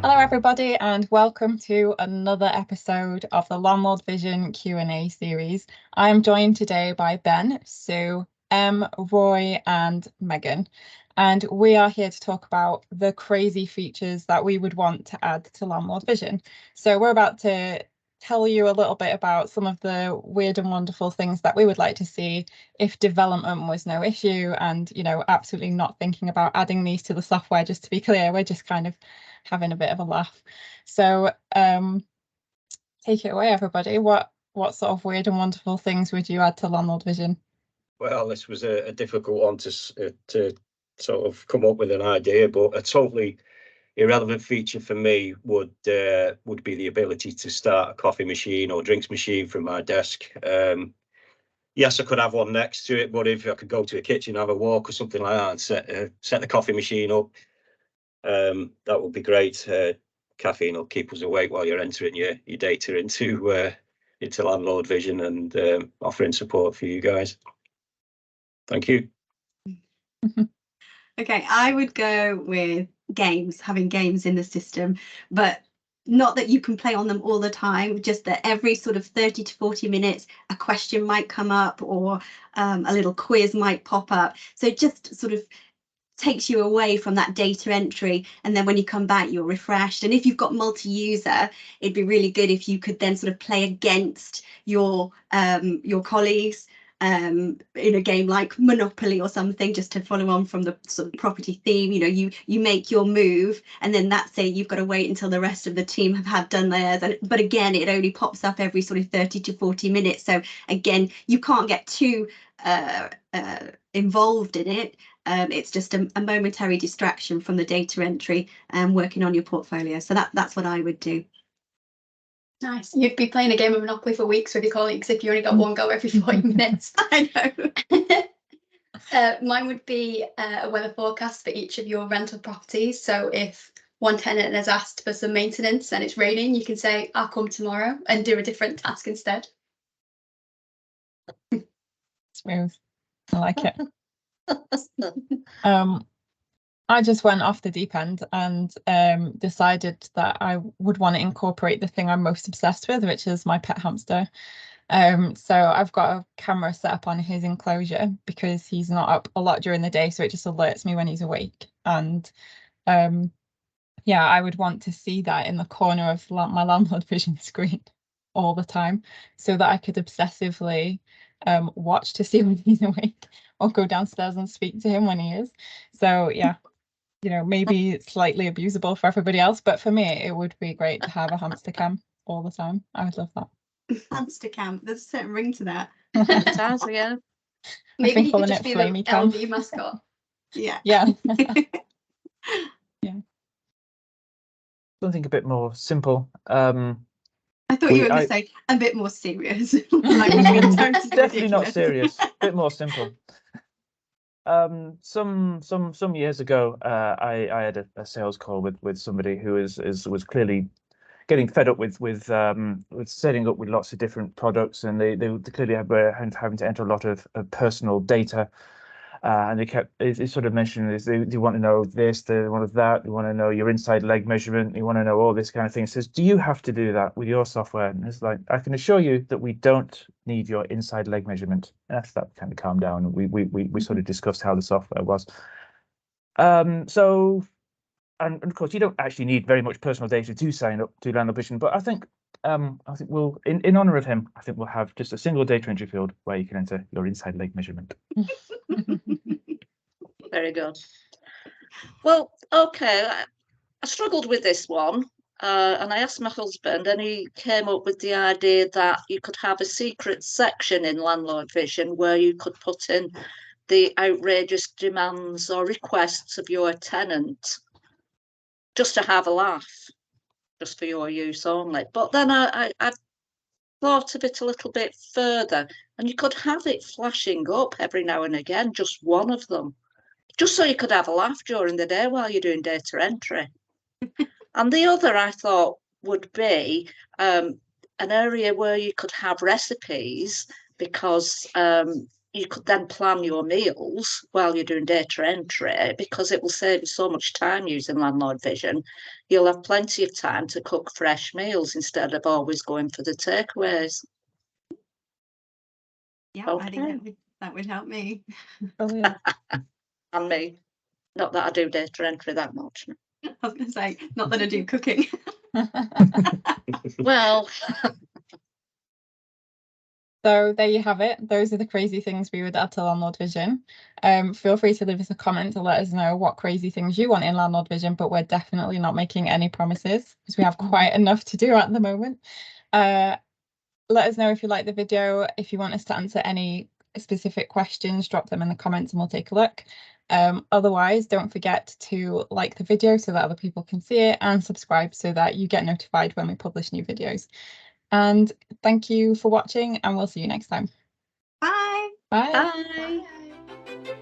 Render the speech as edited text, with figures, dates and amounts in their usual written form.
Hello everybody and welcome to another episode of the Landlord Vision Q&A series. I'm joined today by Ben, Sue, Roy and Megan, and we are here to talk about the crazy features that we would want to add to Landlord Vision. So we're about to tell you a little bit about some of the weird and wonderful things that we would like to see if development was no issue, and absolutely not thinking about adding these to the software. Just to be clear, we're just kind of having a bit of a laugh. So take it away, everybody. What sort of weird and wonderful things would you add to Landlord Vision? Well, this was a difficult one to sort of come up with an idea, but a totally irrelevant feature for me would be the ability to start a coffee machine or drinks machine from my desk. Yes, I could have one next to it, but if I could go to the kitchen, have a walk or something like that, and set the coffee machine up, that would be great. Caffeine will keep us awake while you're entering your data into Landlord Vision and offering support for you guys. Thank you. Okay, I would go with games, having games in the system, but not that you can play on them all the time, just that every sort of 30 to 40 minutes, a question might come up or a little quiz might pop up. So it just sort of takes you away from that data entry, and then when you come back you're refreshed. And if you've got multi-user, it'd be really good if you could then sort of play against your colleagues in a game like Monopoly or something, just to follow on from the sort of property theme. You make your move, and then that's it. You've got to wait until the rest of the team have done theirs, but again, it only pops up every sort of 30 to 40 minutes. So again, you can't get too involved in it. It's just a momentary distraction from the data entry and working on your portfolio. So that's what I would do. Nice. You'd be playing a game of Monopoly for weeks with your colleagues if you only got one go every 40 minutes. I know. Mine would be a weather forecast for each of your rental properties. So if one tenant has asked for some maintenance and it's raining, you can say, I'll come tomorrow, and do a different task instead. Smooth. I like it. I just went off the deep end and decided that I would want to incorporate the thing I'm most obsessed with, which is my pet hamster. So I've got a camera set up on his enclosure because he's not up a lot during the day, so it just alerts me when he's awake. And yeah, I would want to see that in the corner of my Landlord Vision screen all the time, so that I could obsessively watch to see when he's awake, or go downstairs and speak to him when he is. So yeah, maybe it's slightly abusable for everybody else, but for me it would be great to have a hamster cam all the time. I would love that. Hamster cam, there's a certain ring to that. It does, yeah. Maybe he could just be the LV mascot. Yeah. Yeah. Something a bit more simple. I thought you were going to say a bit more serious. Definitely not serious. A bit more simple. Some years ago, I had a sales call with somebody who was clearly getting fed up with setting up with lots of different products, and they clearly were having to enter a lot of personal data. And they sort of mentioned this. They want to know this, they want that, they want to know your inside leg measurement, they want to know all this kind of thing. It says, do you have to do that with your software? And it's like, I can assure you that we don't need your inside leg measurement. And after that kind of calmed down, and we sort of discussed how the software was. So, and of course, you don't actually need very much personal data to sign up to Landlord Vision, but I think we'll, in honor of him, I think we'll have just a single data entry field where you can enter your inside leg measurement. Very good. Well, okay, I struggled with this one, and I asked my husband, and he came up with the idea that you could have a secret section in Landlord Vision where you could put in the outrageous demands or requests of your tenant, just to have a laugh, just for your use only. But then I thought of it a little bit further, and you could have it flashing up every now and again, just one of them, just so you could have a laugh during the day while you're doing data entry. And the other I thought would be an area where you could have recipes, because you could then plan your meals while you're doing data entry, because it will save you so much time using Landlord Vision. You'll have plenty of time to cook fresh meals instead of always going for the takeaways. Yeah, I think that would help me. Brilliant. And me. Not that I do data entry that much. I was going to say, not that I do cooking. Well, So there you have it. Those are the crazy things we would add to Landlord Vision. Feel free to leave us a comment to let us know what crazy things you want in Landlord Vision, but we're definitely not making any promises because we have quite enough to do at the moment. Let us know if you like the video. If you want us to answer any specific questions, drop them in the comments and we'll take a look. Otherwise, don't forget to like the video so that other people can see it, and subscribe so that you get notified when we publish new videos. And thank you for watching, and we'll see you next time. Bye. Bye. bye. Bye.